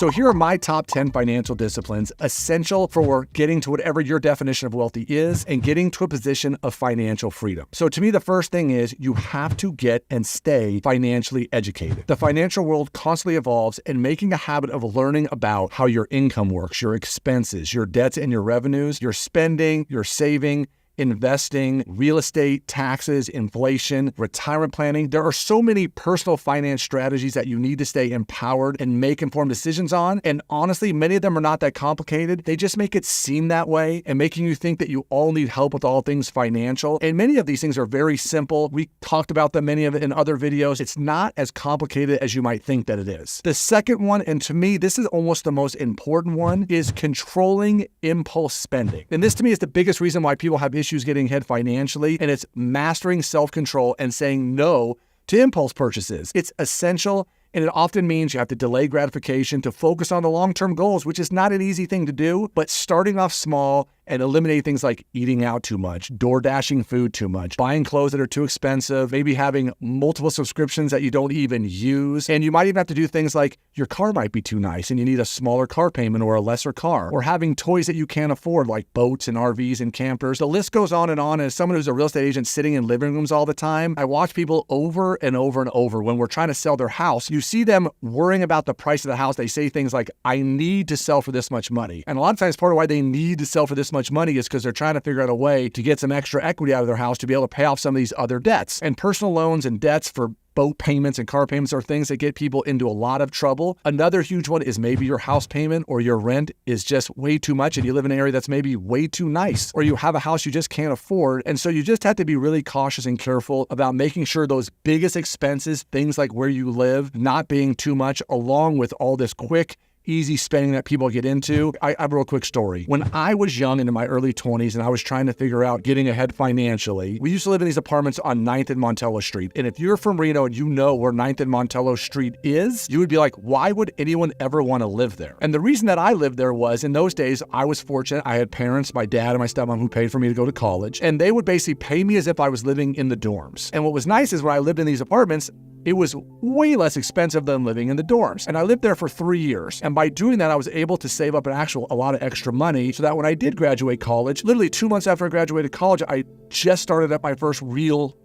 So here are my top 10 financial disciplines essential for getting to whatever your definition of wealthy is and getting to a position of financial freedom. So to me, the first thing is you have to get and stay financially educated. The financial world constantly evolves, and making a habit of learning about how your income works, your expenses, your debts and your revenues, your spending, your saving, investing, real estate, taxes, inflation, retirement planning. There are so many personal finance strategies that you need to stay empowered and make informed decisions on. And honestly, many of them are not that complicated. They just make it seem that way and making you think that you all need help with all things financial. And many of these things are very simple. We talked about them, many of it in other videos. It's not as complicated as you might think that it is. The second one, and to me, this is almost the most important one, is controlling impulse spending. And this to me is the biggest reason why people have issues getting ahead financially, and it's mastering self-control and saying no to impulse purchases. It's essential, and it often means you have to delay gratification to focus on the long-term goals, which is not an easy thing to do, but starting off small and eliminate things like eating out too much, door dashing food too much, buying clothes that are too expensive, maybe having multiple subscriptions that you don't even use. And you might even have to do things like your car might be too nice and you need a smaller car payment or a lesser car, or having toys that you can't afford like boats and RVs and campers. The list goes on. And as someone who's a real estate agent sitting in living rooms all the time, I watch people over and over and over when we're trying to sell their house. You see them worrying about the price of the house. They say things like, I need to sell for this much money. And a lot of times part of why they need to sell for this much money is because they're trying to figure out a way to get some extra equity out of their house to be able to pay off some of these other debts. And personal loans and debts for boat payments and car payments are things that get people into a lot of trouble. Another huge one is maybe your house payment or your rent is just way too much and you live in an area that's maybe way too nice, or you have a house you just can't afford. And so you just have to be really cautious and careful about making sure those biggest expenses, things like where you live, not being too much, along with all this quick, easy spending that people get into. I have a real quick story. When I was young and in my early 20s and I was trying to figure out getting ahead financially, we used to live in these apartments on 9th and Montello Street. And if you're from Reno and you know where 9th and Montello Street is, you would be like, why would anyone ever want to live there? And the reason that I lived there was, in those days, I was fortunate. I had parents, my dad and my stepmom, who paid for me to go to college. And they would basically pay me as if I was living in the dorms. And what was nice is when I lived in these apartments, it was way less expensive than living in the dorms. And I lived there for 3 years. And by doing that, I was able to save up a lot of extra money so that when I did graduate college, literally 2 months after I graduated college, I just started at my first real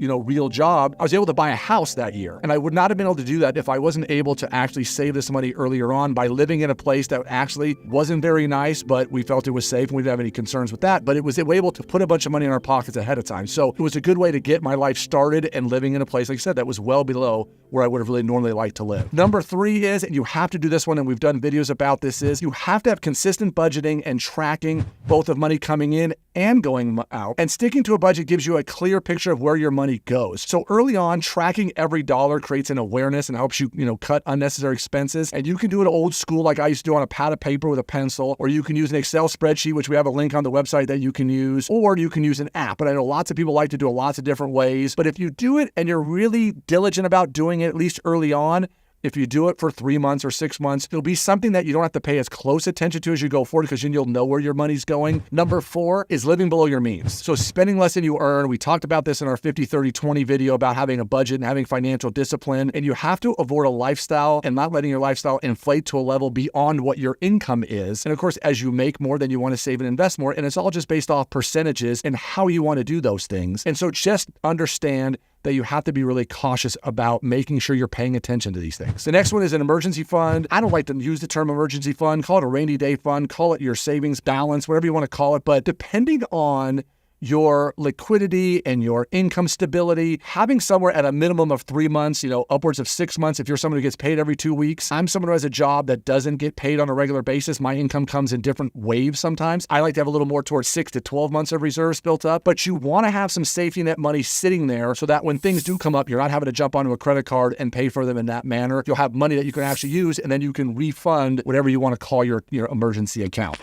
job. I was able to buy a house that year. And I would not have been able to do that if I wasn't able to actually save this money earlier on by living in a place that actually wasn't very nice, but we felt it was safe and we didn't have any concerns with that. But we were able to put a bunch of money in our pockets ahead of time. So it was a good way to get my life started and living in a place, like I said, that was well below where I would have really normally liked to live. Number 3 is, and you have to do this one, and we've done videos about this, is you have to have consistent budgeting and tracking both of money coming in and going out. And sticking to a budget gives you a clear picture of where your money goes. So early on, tracking every dollar creates an awareness and helps you, cut unnecessary expenses. And you can do it old school, like I used to do on a pad of paper with a pencil, or you can use an Excel spreadsheet, which we have a link on the website that you can use, or you can use an app. But I know lots of people like to do it lots of different ways. But if you do it and you're really diligent about doing it, at least early on, if you do it for 3 months or 6 months, it'll be something that you don't have to pay as close attention to as you go forward, because then you'll know where your money's going. Number 4 is living below your means. So spending less than you earn. We talked about this in our 50-30-20 video about having a budget and having financial discipline. And you have to avoid a lifestyle and not letting your lifestyle inflate to a level beyond what your income is. And of course, as you make more, then you want to save and invest more. And it's all just based off percentages and how you want to do those things. And so just understand that you have to be really cautious about making sure you're paying attention to these things. The next one is an emergency fund. I don't like to use the term emergency fund. Call it a rainy day fund. Call it your savings balance, whatever you want to call it. But depending on your liquidity and your income stability, having somewhere at a minimum of 3 months, upwards of 6 months, if you're someone who gets paid every 2 weeks. I'm someone who has a job that doesn't get paid on a regular basis. My income comes in different waves sometimes. I like to have a little more towards 6 to 12 months of reserves built up, but you want to have some safety net money sitting there so that when things do come up, you're not having to jump onto a credit card and pay for them in that manner. You'll have money that you can actually use, and then you can refund whatever you want to call your emergency account.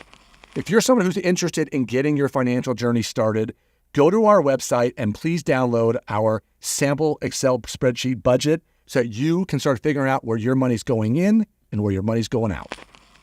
If you're someone who's interested in getting your financial journey started, go to our website and please download our sample Excel spreadsheet budget so that you can start figuring out where your money's going in and where your money's going out.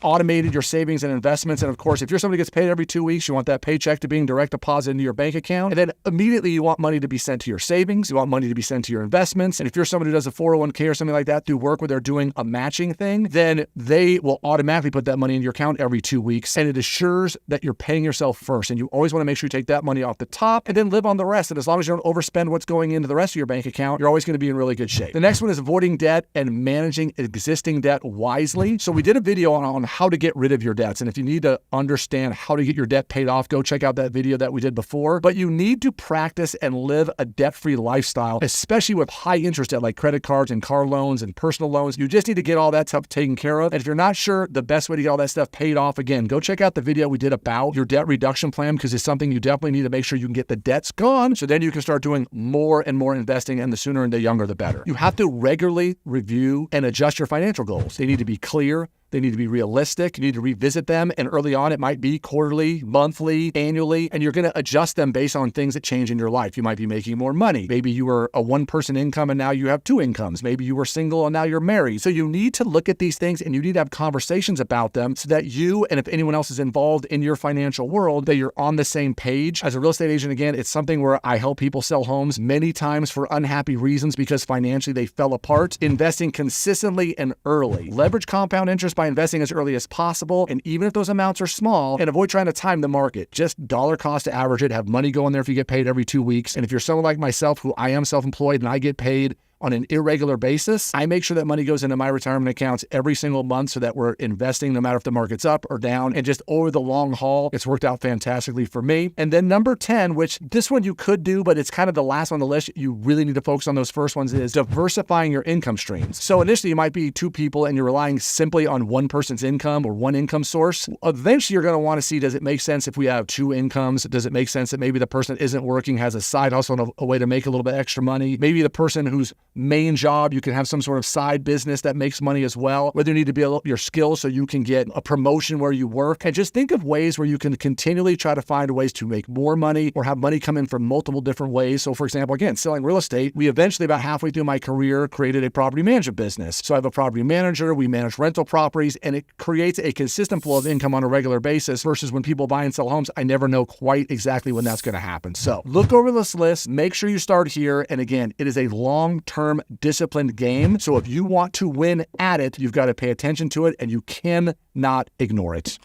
automated your savings and investments. And of course, if you're somebody who gets paid every 2 weeks, you want that paycheck to being direct deposit into your bank account. And then immediately you want money to be sent to your savings. You want money to be sent to your investments. And if you're somebody who does a 401k or something like that through work where they're doing a matching thing, then they will automatically put that money in your account every 2 weeks. And it assures that you're paying yourself first. And you always want to make sure you take that money off the top and then live on the rest. And as long as you don't overspend what's going into the rest of your bank account, you're always going to be in really good shape. The next one is avoiding debt and managing existing debt wisely. So we did a video on how to get rid of your debts. And if you need to understand how to get your debt paid off, go check out that video that we did before. But you need to practice and live a debt-free lifestyle, especially with high interest debt like credit cards and car loans and personal loans. You just need to get all that stuff taken care of. And if you're not sure the best way to get all that stuff paid off, again, go check out the video we did about your debt reduction plan, because it's something you definitely need to make sure you can get the debts gone, so then you can start doing more and more investing, and the sooner and the younger, the better. You have to regularly review and adjust your financial goals. They need to be clear. They need to be realistic. You need to revisit them. And early on, it might be quarterly, monthly, annually, and you're going to adjust them based on things that change in your life. You might be making more money. Maybe you were a one-person income and now you have two incomes. Maybe you were single and now you're married. So you need to look at these things and you need to have conversations about them so that you, and if anyone else is involved in your financial world, that you're on the same page. As a real estate agent, again, it's something where I help people sell homes many times for unhappy reasons because financially they fell apart. Investing consistently and early. Leverage compound interest by investing as early as possible. And even if those amounts are small, and avoid trying to time the market, just dollar cost to average it, have money go in there if you get paid every 2 weeks. And if you're someone like myself, who I am self-employed and I get paid on an irregular basis, I make sure that money goes into my retirement accounts every single month so that we're investing no matter if the market's up or down. And just over the long haul, it's worked out fantastically for me. And then number 10, which this one you could do, but it's kind of the last on the list. You really need to focus on those first ones, is diversifying your income streams. So initially you might be two people and you're relying simply on one person's income or one income source. Eventually you're going to want to see, does it make sense if we have two incomes? Does it make sense that maybe the person that isn't working has a side hustle and a way to make a little bit extra money? Maybe the person who's main job, you can have some sort of side business that makes money as well, whether you need to build up your skills so you can get a promotion where you work. And just think of ways where you can continually try to find ways to make more money or have money come in from multiple different ways. So for example, again, selling real estate, we eventually, about halfway through my career, created a property management business. So I have a property manager, we manage rental properties, and it creates a consistent flow of income on a regular basis versus when people buy and sell homes, I never know quite exactly when that's going to happen. So look over this list, make sure you start here. And again, it is a long-term disciplined game. So if you want to win at it, you've got to pay attention to it and you cannot ignore it.